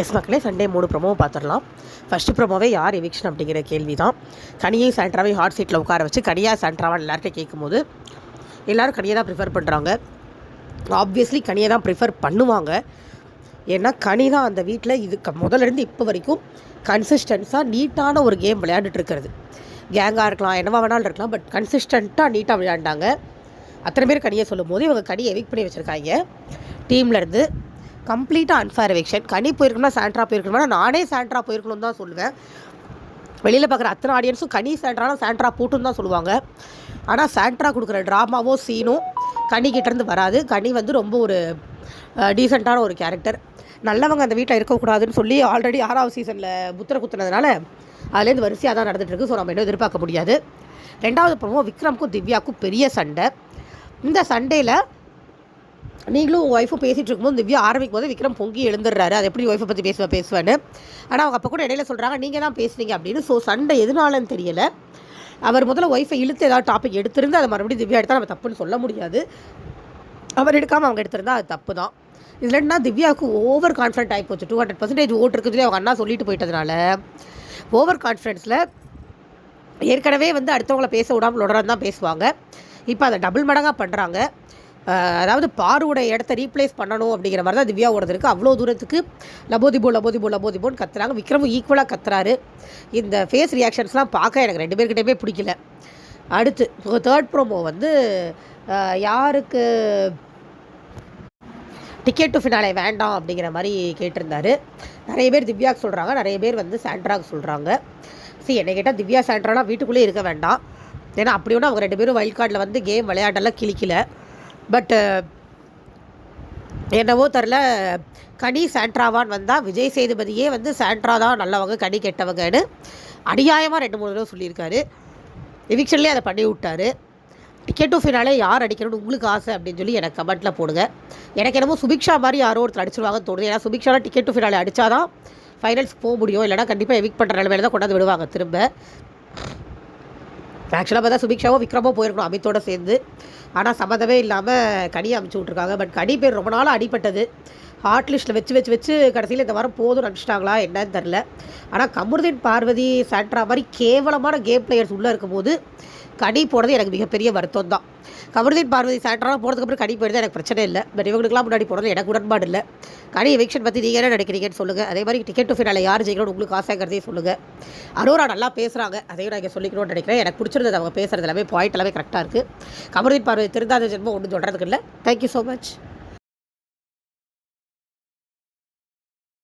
S மக்களே, Sunday 3 ப்ரோமோவை பார்த்துடலாம். First ப்ரோமோவே யார் எவிக்ஷன் அப்படிங்கிற கேள்வி தான். கனியை சாண்ட்ராவை ஹாட் சீட்டில் உட்கார வச்சு கனியா சாண்ட்ராவான்னு எல்லாருக்கும் கேட்கும்போது எல்லோரும் கனியை தான் ப்ரிஃபர் பண்ணுறாங்க. ஆப்வியஸ்லி கனியை தான் ப்ரிஃபர் பண்ணுவாங்க. ஏன்னா கனி தான் அந்த வீட்டில் முதலேருந்து இப்போ வரைக்கும் கன்சிஸ்டன்ஸாக நீட்டான ஒரு கேம் விளையாண்டுட்டு இருக்கிறது. கேங்காக இருக்கலாம், என்னவா வேணாலும் இருக்கலாம், பட் கன்சிஸ்டண்ட்டாக நீட்டாக விளையாண்டாங்க. அத்தனை பேர் கனியை சொல்லும் போது இவங்க கனியை எவிக் பண்ணி வச்சுருக்காங்க டீம்லேருந்து. கம்ப்ளீட்டாக அன்ஃபேர் எவிக்ஷன். கனி போயிருக்கணும்னா சாண்ட்ரா போயிருக்கணும்னா நானே சாண்ட்ரா போயிருக்கணும்னு தான் சொல்லுவேன். வெளியில் பார்க்குற அத்தனை ஆடியன்ஸும் கனி சாண்ட்ரானா சாண்ட்ரா போட்டுன்னு தான் சொல்லுவாங்க. ஆனால் சாண்ட்ரா கொடுக்குற ட்ராமாவோ சீனும் கனிக்கிட்டேருந்து வராது. கனி வந்து ரொம்ப ஒரு டீசெண்டான ஒரு கேரக்டர். நல்லவங்க அந்த வீட்டில் இருக்கக்கூடாதுன்னு சொல்லி ஆல்ரெடி 6வது சீசனில் புத்திர குத்துனதுனால அதுலேருந்து வரிசையாக தான் நடந்துகிட்ருக்கு. ஸோ நம்ம இன்னும் எதிர்பார்க்க முடியாது. 2வது ப்ரோமோ விக்ரமுக்கும் திவ்யாவுக்கும் பெரிய சண்டை. இந்த சண்டையில் நீங்களும் உங்கள் ஒய்ஃபும் பேசிகிட்டு இருக்கும்போது திவ்யா ஆரம்பிக்கும் போது விக்ரம் பொங்கி எழுந்துடுறாரு. அது எப்படி ஒய்ஃபை பற்றி பேசுவேன்னு. ஆனால் அவங்க அப்போ கூட இடையில சொல்கிறாங்க நீங்கள் தான் பேசுனீங்க அப்படின்னு. ஸோ சண்டை எதுனாலன்னு தெரியலை. அவர் முதல்ல ஒய்ஃபை இழுத்து ஏதாவது டாபிக் எடுத்திருந்து அதை மறுபடியும் திவ்யா எடுத்தால் நம்ம தப்புன்னு சொல்ல முடியாது. அவர் எடுக்காமல் அவங்க எடுத்திருந்தால் அது தப்பு தான். இதில் என்ன, திவ்யாவுக்கு ஓவர் கான்ஃபிடென்ட் ஆகி போச்சு. 200% ஓட்டு இருக்குதுலேயே அவங்க அண்ணா சொல்லிட்டு போயிட்டதுனால ஓவர் கான்ஃபிடென்ஸில் ஏற்கனவே வந்து அடுத்தவங்கள பேச விடாமல் உடறான்னு தான் பேசுவாங்க. இப்போ அதை டபுள் மடங்காக பண்ணுறாங்க. அதாவது பாருவோட இடத்த ரீப்ளேஸ் பண்ணணும் அப்படிங்கிற மாதிரி தான் திவ்யாவோடது இருக்குது. அவ்வளோ தூரத்துக்கு லபோதிபோ லபோதிபோ லபோதிபோன்னு கத்துறாங்க. விக்ரமும் ஈக்குவலாக கத்துறாரு. இந்த ஃபேஸ் ரியாக்ஷன்ஸ்லாம் பார்க்க எனக்கு 2 பேர்கிட்டயுமே பிடிக்கல. அடுத்து 3rd ப்ரோமோ வந்து யாருக்கு டிக்கெட் டு ஃபினாலே வேண்டாம் அப்படிங்கிற மாதிரி கேட்டிருந்தாரு. நிறைய பேர் திவ்யாவுக்கு சொல்கிறாங்க, நிறைய பேர் வந்து சாண்ட்ராவுக்கு சொல்கிறாங்க. என்னை கேட்டால் திவ்யா சாண்ட்ராலாம் வீட்டுக்குள்ளே இருக்க வேண்டாம். ஏன்னா அப்படி ஒன்று அவங்க 2 பேரும் வைல்ட் கார்டில் வந்து கேம் விளையாடெல்லாம் கிளிக்கல. பட் என்னவோ தெரில, கனி சாண்ட்ராவான் வந்தால் விஜய் சேதுபதியே வந்து சாண்ட்ரா தான் நல்லவங்க கனி கெட்டவங்கன்னு அநியாயமாக 2-3 தடவை சொல்லியிருக்காரு. எவிக்ஷன்லேயே அதை பண்ணி விட்டார். டிக்கெட் டு ஃபினாலே யார் அடிக்கணும்னு உங்களுக்கு ஆசை அப்படின்னு சொல்லி எனக்கு கமெண்ட்டில் போடுங்க. எனக்கு என்னமோ சுபிக்ஷா மாதிரி யாரோ ஒருத்தர் அடிச்சிருவாங்கன்னு தோணுது. ஏன்னா சுபிக்ஷாலாம் டிக்கெட் டு ஃபினாலே அடித்தா தான் ஃபைனல்ஸ் போக முடியும். இல்லைனா கண்டிப்பாக எவிக் பண்ணுற நிலைமையில தான் கொண்டாந்து விடுவாங்க திரும்ப. ஆக்சுவலாக பார்த்தா சுபிக்ஷாவோ விக்ரமோ போயிருக்கணும் அமித்தோடு சேர்ந்து. ஆனால் சம்மந்தமே இல்லாமல் கனியை அமுச்சு விட்ருக்காங்க. பட் கனி பேர் ரொம்ப நாளாக அடிப்பட்டது. ஹாட் லிஸ்ட்டில் வச்சு கடைசியில் இந்த வாரம் போதும் நினச்சிட்டாங்களா என்னன்னு தெரில. ஆனால் கமருதீன் பார்வதி சாண்ட்ரா மாதிரி கேவலமான கேம் பிளேயர்ஸ் உள்ளே இருக்கும்போது கனி போனது எனக்கு மிகப்பெரிய வருத்தம் தான். கமருதீன் பார்வதி சாண்ட்ராலாம் போனதுக்கப்புறம் கனி போயிடுது எனக்கு பிரச்சனை இல்லை. பட் இவங்களுக்குலாம் முன்னாடி போனது எனக்கு உடன்பாடு இல்லை. கனி எவிக்ஷன் பற்றி நீங்கள் என்ன நினைக்கிறீங்கன்னு சொல்லுங்கள். அதே மாதிரி டிக்கெட் டு ஃபினாலே யார் ஜெயிக்கணும்னு உங்களுக்கு ஆசைங்கிறதையும் சொல்லுங்கள். அரோரா நல்லா பேசுகிறாங்க, அதையும் நான் இங்கே சொல்லிக்கணும்னு நினைக்கிறேன். எனக்கு பிடிச்சிருந்தது அவங்க பேசுகிறது எல்லாமே, பாயிண்ட் எல்லாமே கரெக்டாக இருக்குது. கமருதீன் பார்வதி திருந்தாத ஜென்மம் ஒன்றும் சொல்கிறதுக்கு இல்லை. Thank you so much.